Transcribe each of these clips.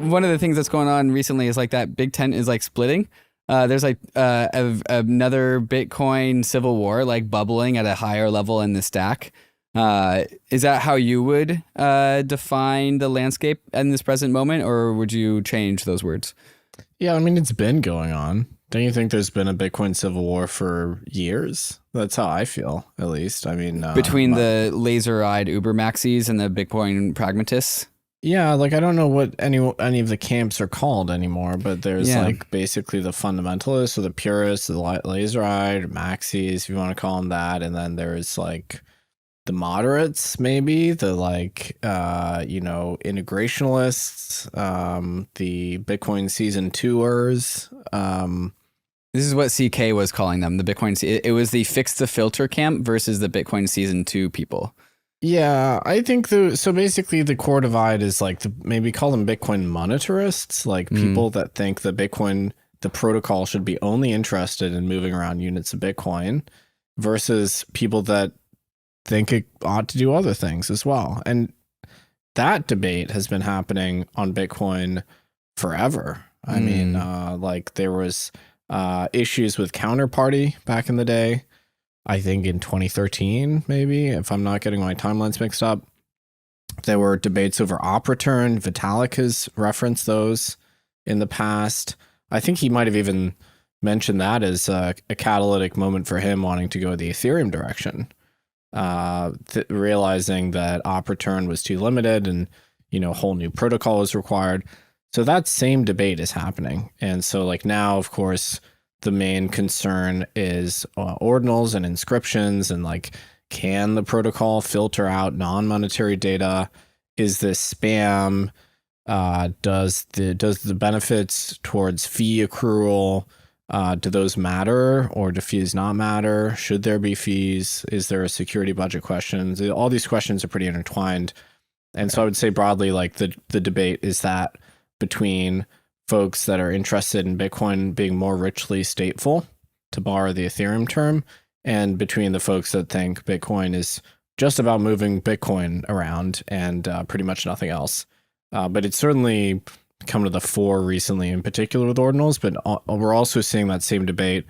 one of the things that's going on recently is like that Big Tent is like splitting. There's like another Bitcoin civil war like bubbling at a higher level in the stack. Is that how you would define the landscape in this present moment, or would you change those words? Yeah, I mean, it's been going on. Don't you think there's been a Bitcoin civil war for years? That's how I feel, at least. I mean, Between the laser-eyed Uber maxis and the Bitcoin pragmatists? yeah, like I don't know what any of the camps are called anymore, but there's like basically the fundamentalists or the purists, the laser-eyed, maxis, if you want to call them that, and then there's like the moderates, maybe the like integrationalists, the Bitcoin season tours. This is what CK was calling them, the Bitcoin. It was the fix the filter camp versus the Bitcoin season 2 people. Yeah, I think so basically the core divide is like maybe call them Bitcoin monetarists, like people that think the protocol should be only interested in moving around units of Bitcoin, versus people that think it ought to do other things as well. And that debate has been happening on Bitcoin forever. I mean, like there was issues with Counterparty back in the day. I think in 2013, maybe, if I'm not getting my timelines mixed up. There were debates over op return. Vitalik has referenced those in the past. I think he might have even mentioned that as a catalytic moment for him wanting to go the Ethereum direction, realizing that op return was too limited and, a whole new protocol was required. So that same debate is happening. And so like now, of course, the main concern is ordinals and inscriptions, and like, can the protocol filter out non-monetary data? Is this spam? Does the benefits towards fee accrual, do those matter, or do fees not matter? Should there be fees? Is there a security budget question? All these questions are pretty intertwined. And so I would say broadly, like the debate is that between folks that are interested in Bitcoin being more richly stateful, to borrow the Ethereum term, and between the folks that think Bitcoin is just about moving Bitcoin around and pretty much nothing else. But it's certainly come to the fore recently, in particular with ordinals, but we're also seeing that same debate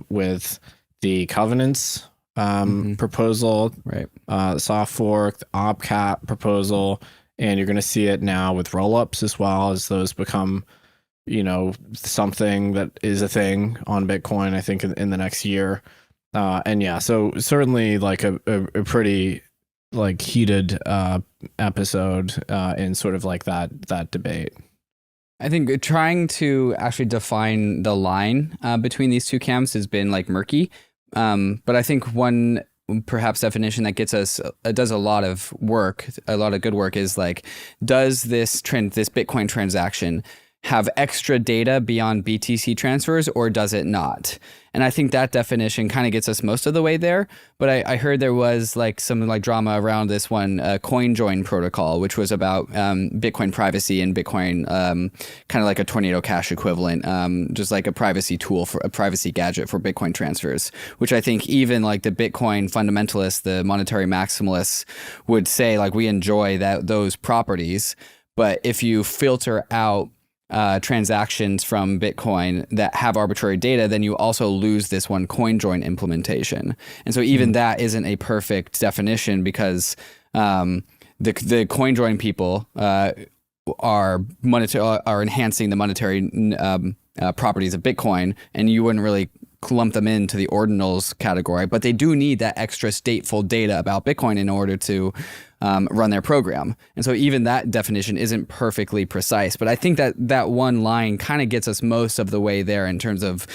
with the covenants proposal, right? Soft fork, the OpCap proposal. And you're going to see it now with rollups as well, as those become, something that is a thing on Bitcoin, I think, in the next year. And yeah, so certainly like a pretty like heated episode in sort of like that debate. I think trying to actually define the line between these two camps has been like murky. But I think one perhaps definition that gets us does a lot of good work is like, does this Bitcoin transaction have extra data beyond BTC transfers, or does it not? And I think that definition kind of gets us most of the way there. But I heard there was like some like drama around this one coin join protocol, which was about Bitcoin privacy and Bitcoin kind of like a Tornado Cash equivalent, just like a privacy tool for a privacy gadget for Bitcoin transfers, which I think even like the Bitcoin fundamentalists, the monetary maximalists would say like, we enjoy those properties. But if you filter out transactions from Bitcoin that have arbitrary data, then you also lose this one coin join implementation. And so even that isn't a perfect definition, because the coin join people are enhancing the monetary properties of Bitcoin, and you wouldn't really clump them into the ordinals category, but they do need that extra stateful data about Bitcoin in order to run their program. And so even that definition isn't perfectly precise, but I think that one line kind of gets us most of the way there in terms of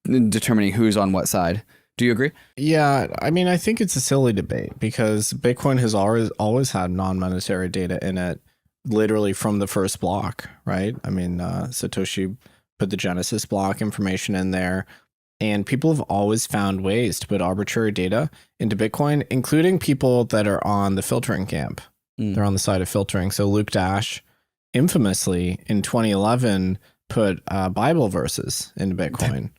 determining who's on what side. Do you agree? Yeah, I mean, I think it's a silly debate, because Bitcoin has always had non-monetary data in it, literally from the first block, right? I mean, Satoshi put the Genesis block information in there. And people have always found ways to put arbitrary data into Bitcoin, including people that are on the filtering camp. They're on the side of filtering. So Luke Dash infamously in 2011 put Bible verses into Bitcoin.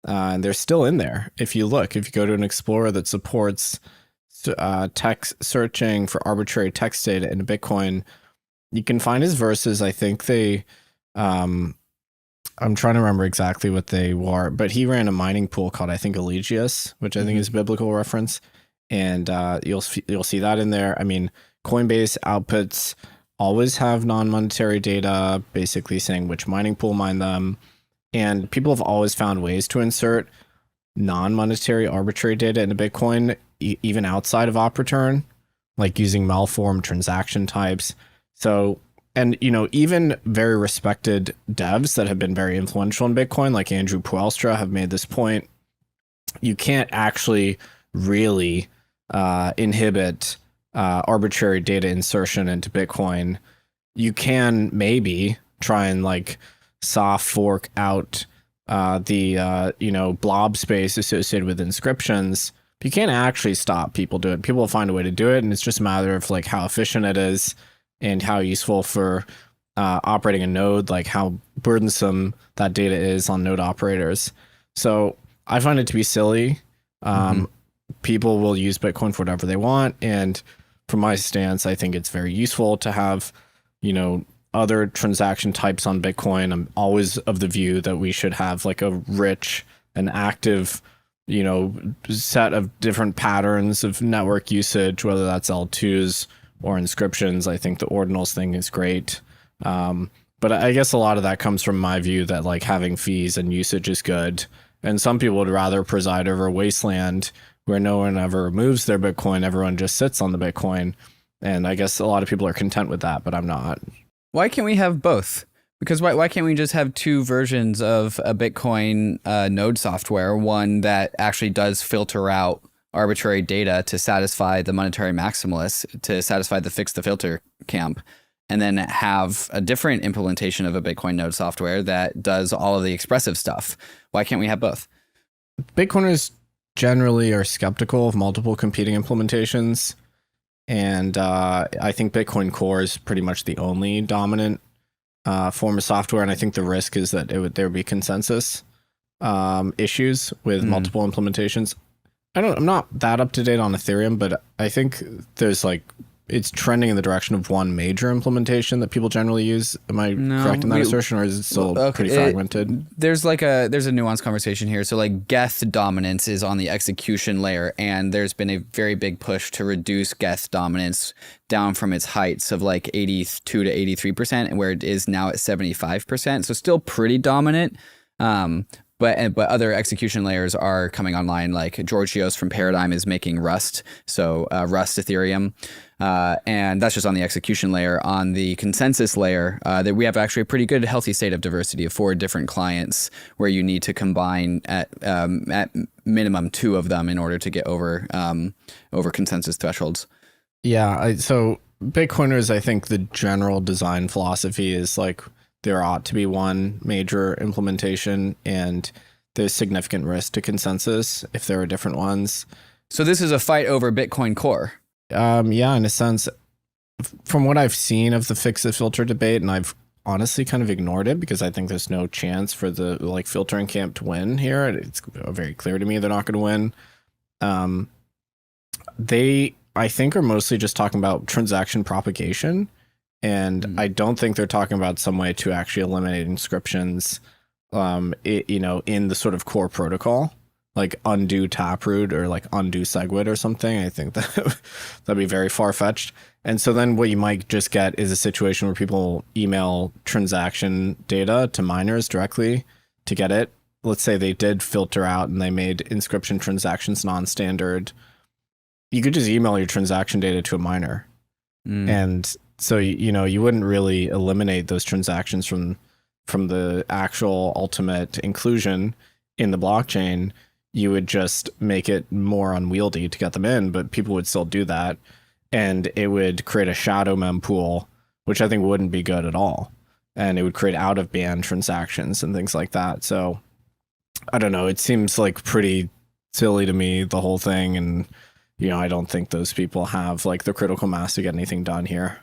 And they're still in there. If you go to an explorer that supports text searching for arbitrary text data into Bitcoin, You can find his verses. I think um, I'm trying to remember exactly what they were, but he ran a mining pool called, I think, Eligius, which I think is a biblical reference. And you'll see that in there. I mean, Coinbase outputs always have non-monetary data, basically saying which mining pool mined them. And people have always found ways to insert non-monetary arbitrary data into Bitcoin, even outside of op return, like using malformed transaction types. So, and even very respected devs that have been very influential in Bitcoin, like Andrew Poelstra, have made this point. You can't actually really inhibit arbitrary data insertion into Bitcoin. You can maybe try and like soft fork out the blob space associated with inscriptions. But you can't actually stop people doing it. People will find a way to do it, and it's just a matter of like how efficient it is and how useful for operating a node, like how burdensome that data is on node operators. So I find it to be silly. People will use Bitcoin for whatever they want, and from my stance, I think it's very useful to have, other transaction types on Bitcoin. I'm always of the view that we should have like a rich and active, set of different patterns of network usage, whether that's L2s or inscriptions. I think the ordinals thing is great. But I guess a lot of that comes from my view that like having fees and usage is good. And some people would rather preside over a wasteland where no one ever moves their Bitcoin. Everyone just sits on the Bitcoin. And I guess a lot of people are content with that, but I'm not. Why can't we have both? Because why can't we just have two versions of a Bitcoin node software? One that actually does filter out arbitrary data to satisfy the monetary maximalists, to satisfy the fix the filter camp, and then have a different implementation of a Bitcoin node software that does all of the expressive stuff. Why can't we have both? Bitcoiners generally are skeptical of multiple competing implementations. And I think Bitcoin Core is pretty much the only dominant form of software. And I think the risk is that there would be consensus issues with multiple implementations. I'm not that up to date on Ethereum, but I think there's it's trending in the direction of one major implementation that people generally use. Am I correct in that assertion, or is it still pretty fragmented? There's a nuanced conversation here. So like Geth dominance is on the execution layer, and there's been a very big push to reduce Geth dominance down from its heights of like 82 to 83%, where it is now at 75%. So still pretty dominant. But other execution layers are coming online, like Georgios from Paradigm is making Rust, so Rust Ethereum, and that's just on the execution layer. On the consensus layer, that we have actually a pretty good, healthy state of diversity of 4 different clients, where you need to combine at minimum 2 of them in order to get over consensus thresholds. Yeah, so Bitcoiners, I think the general design philosophy is like, there ought to be one major implementation, and there's significant risk to consensus if there are different ones. So this is a fight over Bitcoin Core. Yeah, in a sense, from what I've seen of the fix the filter debate, and I've honestly kind of ignored it because I think there's no chance for the filtering camp to win here. It's very clear to me they're not going to win. They, I think, are mostly just talking about transaction propagation. And I don't think they're talking about some way to actually eliminate inscriptions, in the sort of core protocol, like undo taproot or like undo SegWit or something. I think that'd be very far fetched. And so then what you might just get is a situation where people email transaction data to miners directly to get it. Let's say they did filter out and they made inscription transactions non-standard. You could just email your transaction data to a miner. And so, you wouldn't really eliminate those transactions from the actual ultimate inclusion in the blockchain. You would just make it more unwieldy to get them in, but people would still do that. And it would create a shadow mempool, which I think wouldn't be good at all. And it would create out of band transactions and things like that. So I don't know. It seems like pretty silly to me, the whole thing. And, I don't think those people have like the critical mass to get anything done here.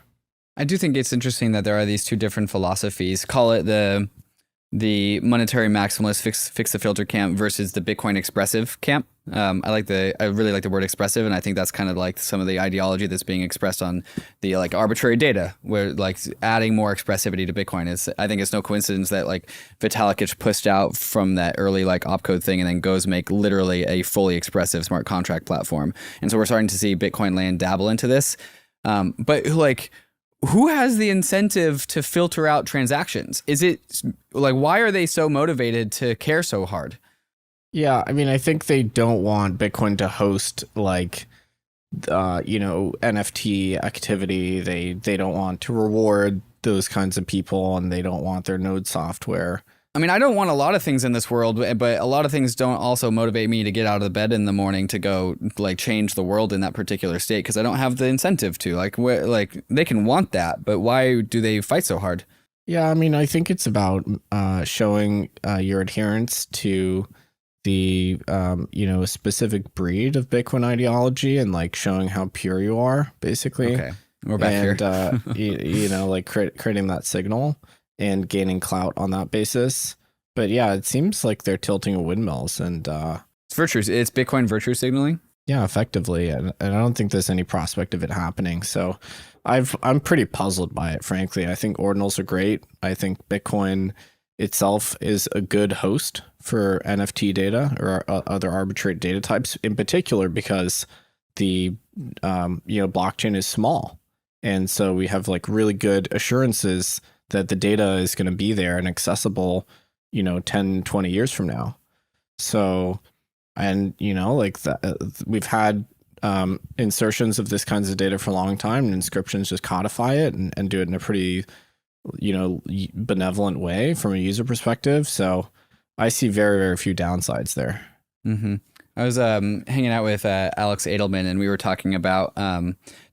I do think it's interesting that there are these 2 different philosophies. Call it the monetary maximalist fix the filter camp versus the Bitcoin expressive camp. I really like the word expressive, and I think that's kind of like some of the ideology that's being expressed on the like arbitrary data, where like adding more expressivity to Bitcoin is. I think it's no coincidence that like Vitalik gets pushed out from that early like opcode thing, and then goes make literally a fully expressive smart contract platform. And so we're starting to see Bitcoin land dabble into this, but like. Who has the incentive to filter out transactions? Is it like, why are they so motivated to care so hard? Yeah, I mean, I think they don't want Bitcoin to host like, NFT activity. They don't want to reward those kinds of people, and they don't want their node software. I mean, I don't want a lot of things in this world, but a lot of things don't also motivate me to get out of bed in the morning to go like change the world in that particular state, because I don't have the incentive to. Like, they can want that, but why do they fight so hard? Yeah, I mean, I think it's about showing your adherence to the specific breed of Bitcoin ideology, and like showing how pure you are, basically. Okay, we're back here. And like creating that signal and gaining clout on that basis. But yeah, it seems like they're tilting at windmills, and it's virtue. It's Bitcoin virtue signaling. Yeah, effectively, and I don't think there's any prospect of it happening. So I'm pretty puzzled by it, frankly. I think ordinals are great. I think Bitcoin itself is a good host for NFT data or other arbitrary data types, in particular because the blockchain is small, and so we have like really good assurances that the data is going to be there and accessible, 10, 20 years from now. So, and, like we've had insertions of this kinds of data for a long time, and inscriptions just codify it and do it in a pretty, benevolent way from a user perspective. So I see very, very few downsides there. Mm-hmm. I was hanging out with Alex Edelman, and we were talking about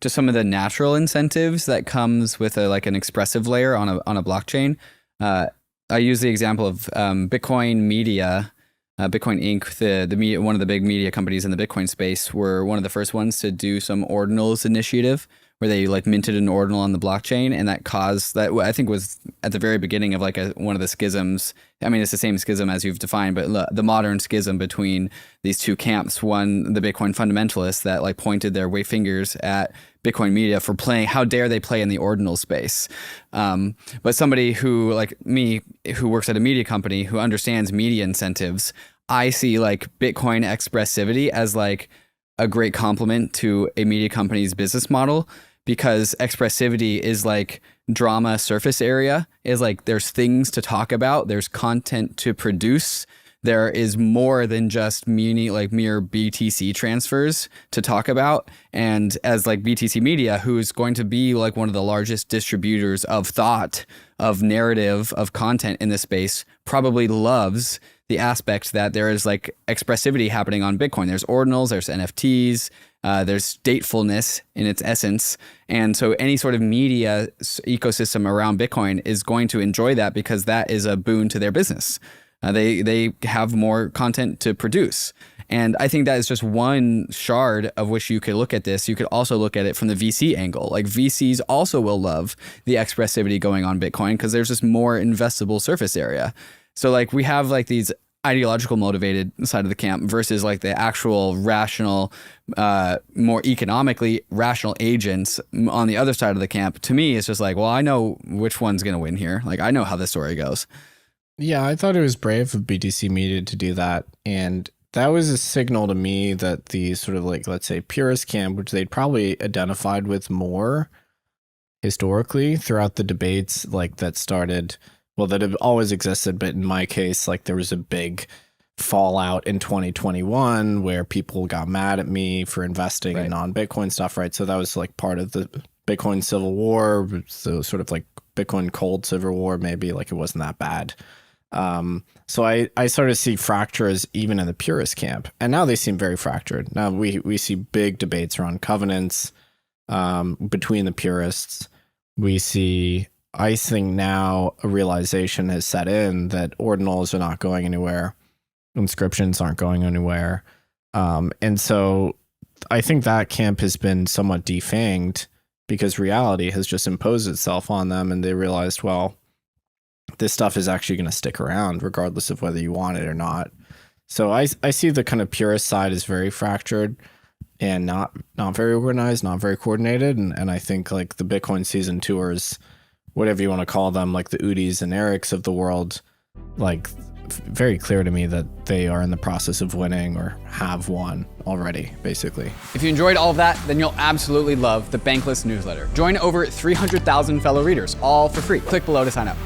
just some of the natural incentives that comes with an expressive layer on a blockchain. I use the example of Bitcoin Media, Bitcoin Inc., the media, one of the big media companies in the Bitcoin space, were one of the first ones to do some ordinals initiative, where they like minted an ordinal on the blockchain, and that caused that, I think was at the very beginning of like one of the schisms. I mean, it's the same schism as you've defined, but the modern schism between these two camps. One, the Bitcoin fundamentalists that like pointed their fingers at Bitcoin media for playing, how dare they play in the ordinal space. But somebody who like me, who works at a media company, who understands media incentives, I see like Bitcoin expressivity as like a great complement to a media company's business model, because expressivity is like drama surface area, is like there's things to talk about, there's content to produce, there is more than just mere BTC transfers to talk about. And as like BTC Media, who's going to be like one of the largest distributors of thought, of narrative, of content in this space, probably loves the aspect that there is like expressivity happening on Bitcoin. There's ordinals, there's NFTs, there's statefulness in its essence. And so any sort of media ecosystem around Bitcoin is going to enjoy that, because that is a boon to their business. They have more content to produce. And I think that is just one shard of which you could look at this. You could also look at it from the VC angle. Like VCs also will love the expressivity going on Bitcoin, because there's just more investable surface area. So like we have like these ideological motivated side of the camp versus like the actual rational, more economically rational agents on the other side of the camp. To me, it's just like, well, I know which one's going to win here. Like I know how this story goes. Yeah, I thought it was brave of BTC Media to do that. And that was a signal to me that the sort of like, let's say, purist camp, which they'd probably identified with more historically throughout the debates, like that started, well, that have always existed. But in my case, like there was a big fallout in 2021 where people got mad at me for investing in non-Bitcoin stuff, right? So that was like part of the Bitcoin civil war, so sort of like Bitcoin cold civil war, maybe, like it wasn't that bad. So I sort of see fractures even in the purist camp, and now they seem very fractured. Now we see big debates around covenants between the purists. We see, I think now a realization has set in that ordinals are not going anywhere, inscriptions aren't going anywhere, and so I think that camp has been somewhat defanged because reality has just imposed itself on them, and they realized, well, this stuff is actually going to stick around regardless of whether you want it or not. So I see the kind of purist side as very fractured and not very organized, not very coordinated. And I think like the Bitcoin season tours, whatever you want to call them, like the Udis and Erics of the world, like very clear to me that they are in the process of winning or have won already, basically. If you enjoyed all of that, then you'll absolutely love the Bankless newsletter. Join over 300,000 fellow readers, all for free. Click below to sign up.